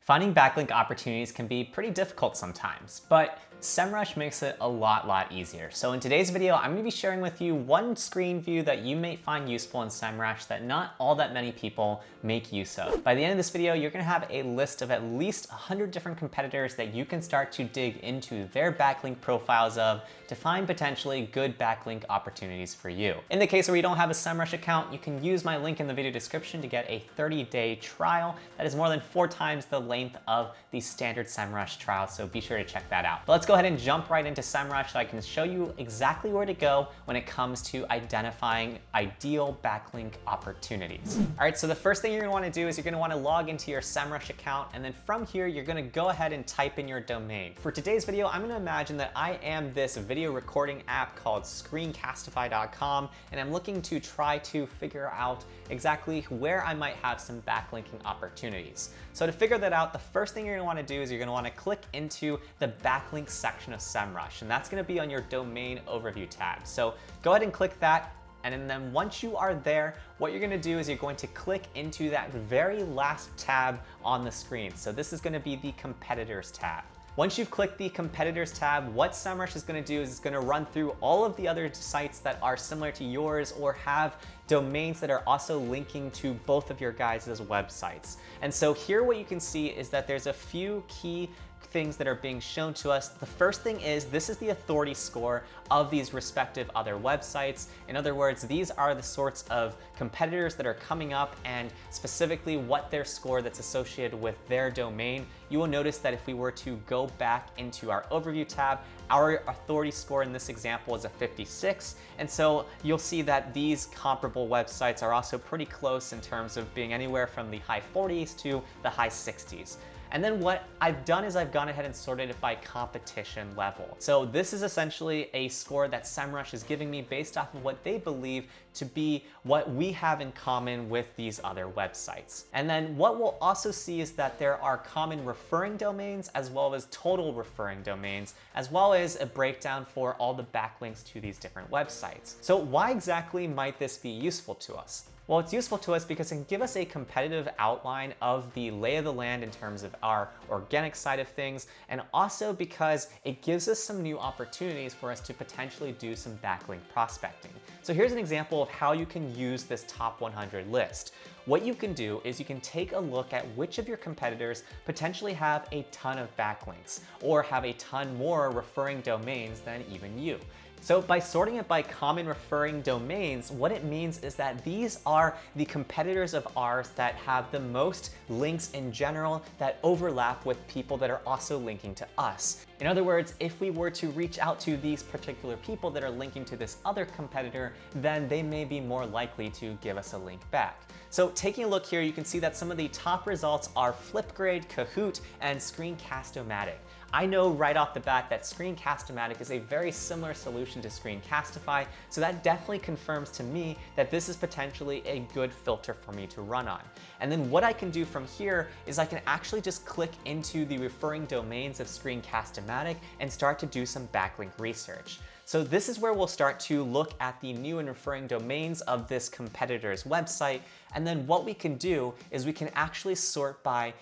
Finding backlink opportunities can be pretty difficult sometimes, but SEMrush makes it a lot easier. So in today's video, I'm gonna be sharing with you one screen view that you may find useful in SEMrush that not all that many people make use of. By the end of this video, you're gonna have a list of at least 100 different competitors that you can start to dig into their backlink profiles of to find potentially good backlink opportunities for you. In the case where you don't have a SEMrush account, you can use my link in the video description to get a 30-day trial that is more than 4 times the length of the standard SEMrush trial, so be sure to check that out. But let's go ahead and jump right into SEMrush so I can show you exactly where to go when it comes to identifying ideal backlink opportunities. All right, so the first thing you're gonna wanna do is you're gonna wanna log into your SEMrush account, and then from here, you're gonna go ahead and type in your domain. For today's video, I'm gonna imagine that I am this video recording app called Screencastify.com, and I'm looking to try to figure out exactly where I might have some backlinking opportunities. So to figure that out, the first thing you're gonna wanna do is you're gonna wanna click into the backlink section of SEMrush, and that's gonna be on your domain overview tab. So go ahead and click that, and then once you are there, what you're gonna do is you're going to click into that very last tab on the screen. So this is gonna be the competitors tab. Once you've clicked the competitors tab, what SEMrush is gonna do is it's gonna run through all of the other sites that are similar to yours or have domains that are also linking to both of your guys' websites. And so here what you can see is that there's a few key things that are being shown to us. The first thing is this is the authority score of these respective other websites. In other words, these are the sorts of competitors that are coming up and specifically what their score that's associated with their domain. You will notice that if we were to go back into our overview tab, our authority score in this example is a 56. And so you'll see that these comparable websites are also pretty close in terms of being anywhere from the high 40s to the high 60s. And then what I've done is I've gone ahead and sorted it by competition level. So this is essentially a score that SEMrush is giving me based off of what they believe to be what we have in common with these other websites. And then what we'll also see is that there are common referring domains as well as total referring domains, as well as a breakdown for all the backlinks to these different websites. So why exactly might this be useful to us? Well, it's useful to us because it can give us a competitive outline of the lay of the land in terms of our organic side of things, and also because it gives us some new opportunities for us to potentially do some backlink prospecting. So here's an example of how you can use this top 100 list. What you can do is you can take a look at which of your competitors potentially have a ton of backlinks or have a ton more referring domains than even you. So by sorting it by common referring domains, what it means is that these are the competitors of ours that have the most links in general that overlap with people that are also linking to us. In other words, if we were to reach out to these particular people that are linking to this other competitor, then they may be more likely to give us a link back. So taking a look here, you can see that some of the top results are Flipgrid, Kahoot, and Screencast-O-Matic. I know right off the bat that Screencast-O-Matic is a very similar solution to Screencastify, so that definitely confirms to me that this is potentially a good filter for me to run on. And then what I can do from here is I can actually just click into the referring domains of Screencast-O-Matic and start to do some backlink research. So this is where we'll start to look at the new and referring domains of this competitor's website. And then what we can do is we can actually sort by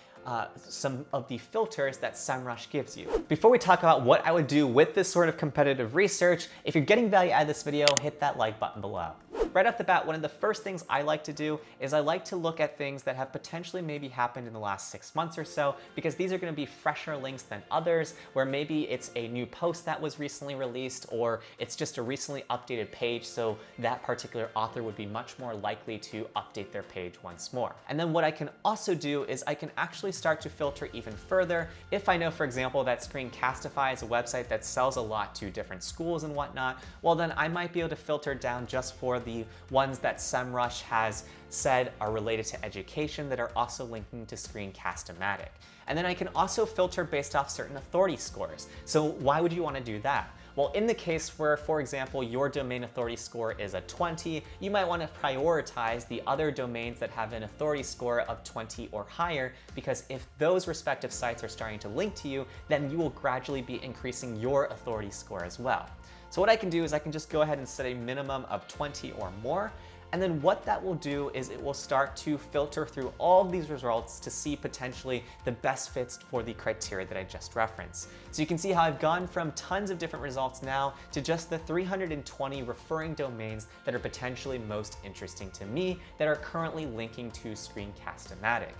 some of the filters that SEMrush gives you. Before we talk about what I would do with this sort of competitive research, if you're getting value out of this video, hit that like button below. Right off the bat, one of the first things I like to do is I like to look at things that have potentially maybe happened in the last 6 months or so, because these are gonna be fresher links than others, where maybe it's a new post that was recently released, or it's just a recently updated page, so that particular author would be much more likely to update their page once more. And then what I can also do is I can actually start to filter even further. If I know, for example, that Screencastify is a website that sells a lot to different schools and whatnot, well then I might be able to filter down just for the ones that SEMrush has said are related to education that are also linking to Screencast-O-Matic. And then I can also filter based off certain authority scores. So why would you want to do that? Well, in the case where, for example, your domain authority score is a 20, you might want to prioritize the other domains that have an authority score of 20 or higher, because if those respective sites are starting to link to you, then you will gradually be increasing your authority score as well. So what I can do is I can just go ahead and set a minimum of 20 or more, And then what that will do is it will start to filter through all of these results to see potentially the best fits for the criteria that I just referenced. So you can see how I've gone from tons of different results now to just the 320 referring domains that are potentially most interesting to me that are currently linking to Screencast-O-Matic.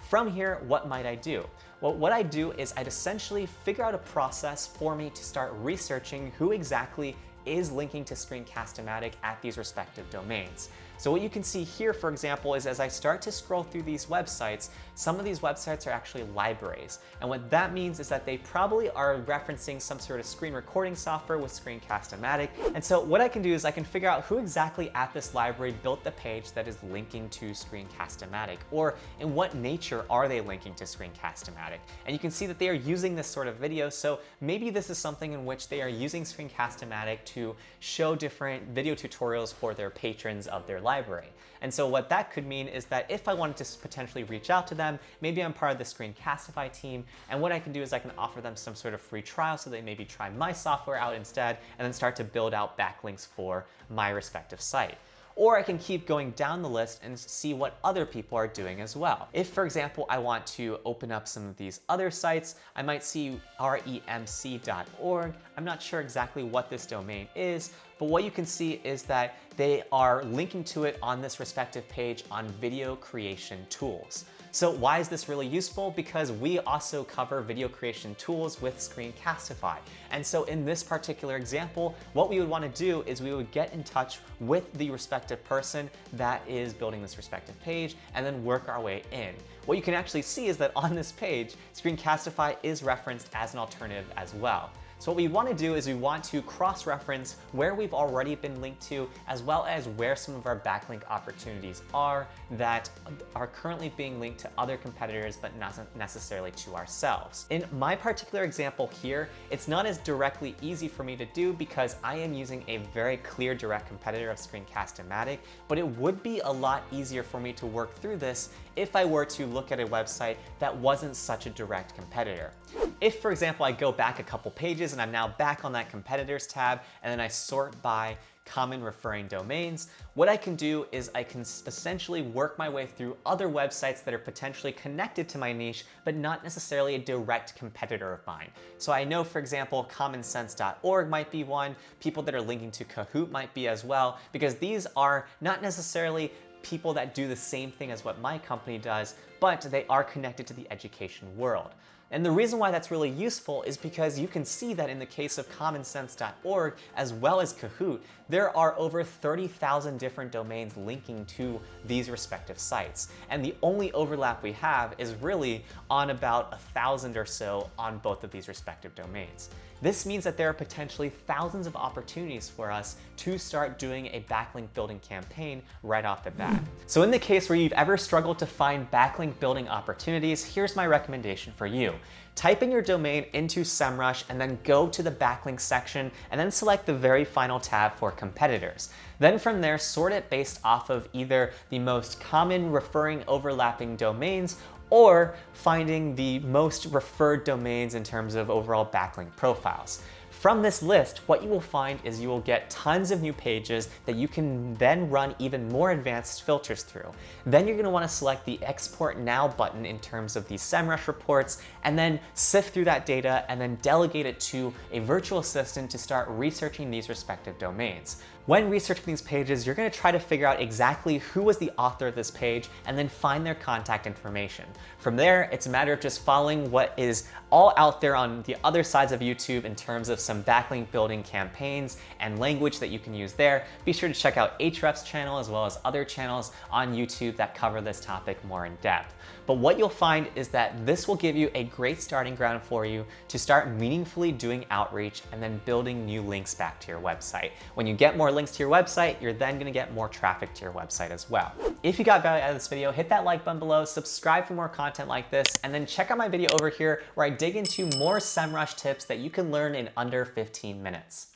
From here, what might I do? Well, what I do is I'd essentially figure out a process for me to start researching who exactly is linking to Screencast-O-Matic at these respective domains. So what you can see here, for example, is as I start to scroll through these websites, some of these websites are actually libraries. And what that means is that they probably are referencing some sort of screen recording software with Screencast-O-Matic. And so what I can do is I can figure out who exactly at this library built the page that is linking to Screencast-O-Matic, or in what nature are they linking to Screencast-O-Matic. And you can see that they are using this sort of video, so maybe this is something in which they are using Screencast-O-Matic to show different video tutorials for their patrons of their library. And so what that could mean is that if I wanted to potentially reach out to them, maybe I'm part of the Screencastify team, and what I can do is I can offer them some sort of free trial so they maybe try my software out instead, and then start to build out backlinks for my respective site. Or I can keep going down the list and see what other people are doing as well. If, for example, I want to open up some of these other sites, I might see remc.org. I'm not sure exactly what this domain is, but what you can see is that they are linking to it on this respective page on video creation tools. So why is this really useful? Because we also cover video creation tools with Screencastify. And so in this particular example, what we would want to do is we would get in touch with the respective person that is building this respective page and then work our way in. What you can actually see is that on this page, Screencastify is referenced as an alternative as well. So what we want to do is we want to cross-reference where we've already been linked to, as well as where some of our backlink opportunities are that are currently being linked to other competitors, but not necessarily to ourselves. In my particular example here, it's not as directly easy for me to do because I am using a very clear direct competitor of Screencast-O-Matic, but it would be a lot easier for me to work through this if I were to look at a website that wasn't such a direct competitor. If, for example, I go back a couple pages and I'm now back on that competitors tab, and then I sort by common referring domains, what I can do is I can essentially work my way through other websites that are potentially connected to my niche, but not necessarily a direct competitor of mine. So I know, for example, commonsense.org might be one, people that are linking to Kahoot might be as well, because these are not necessarily people that do the same thing as what my company does, but they are connected to the education world. And the reason why that's really useful is because you can see that in the case of commonsense.org as well as Kahoot, there are over 30,000 different domains linking to these respective sites. And the only overlap we have is really on about 1,000 or so on both of these respective domains. This means that there are potentially thousands of opportunities for us to start doing a backlink building campaign right off the bat. So in the case where you've ever struggled to find backlink building opportunities, here's my recommendation for you. Type in your domain into SEMrush and then go to the backlink section and then select the very final tab for competitors. Then from there, sort it based off of either the most common referring overlapping domains or finding the most referred domains in terms of overall backlink profiles. From this list, what you will find is you will get tons of new pages that you can then run even more advanced filters through. Then you're gonna wanna select the Export Now button in terms of these SEMrush reports, and then sift through that data and then delegate it to a virtual assistant to start researching these respective domains. When researching these pages, you're gonna try to figure out exactly who was the author of this page and then find their contact information. From there, it's a matter of just following what is all out there on the other sides of YouTube in terms of some backlink building campaigns and language that you can use there. Be sure to check out Ahrefs' channel as well as other channels on YouTube that cover this topic more in depth. But what you'll find is that this will give you a great starting ground for you to start meaningfully doing outreach and then building new links back to your website. When you get more links to your website, you're then gonna get more traffic to your website as well. If you got value out of this video, hit that like button below, subscribe for more content like this, and then check out my video over here where I dig into more SEMrush tips that you can learn in under 15 minutes.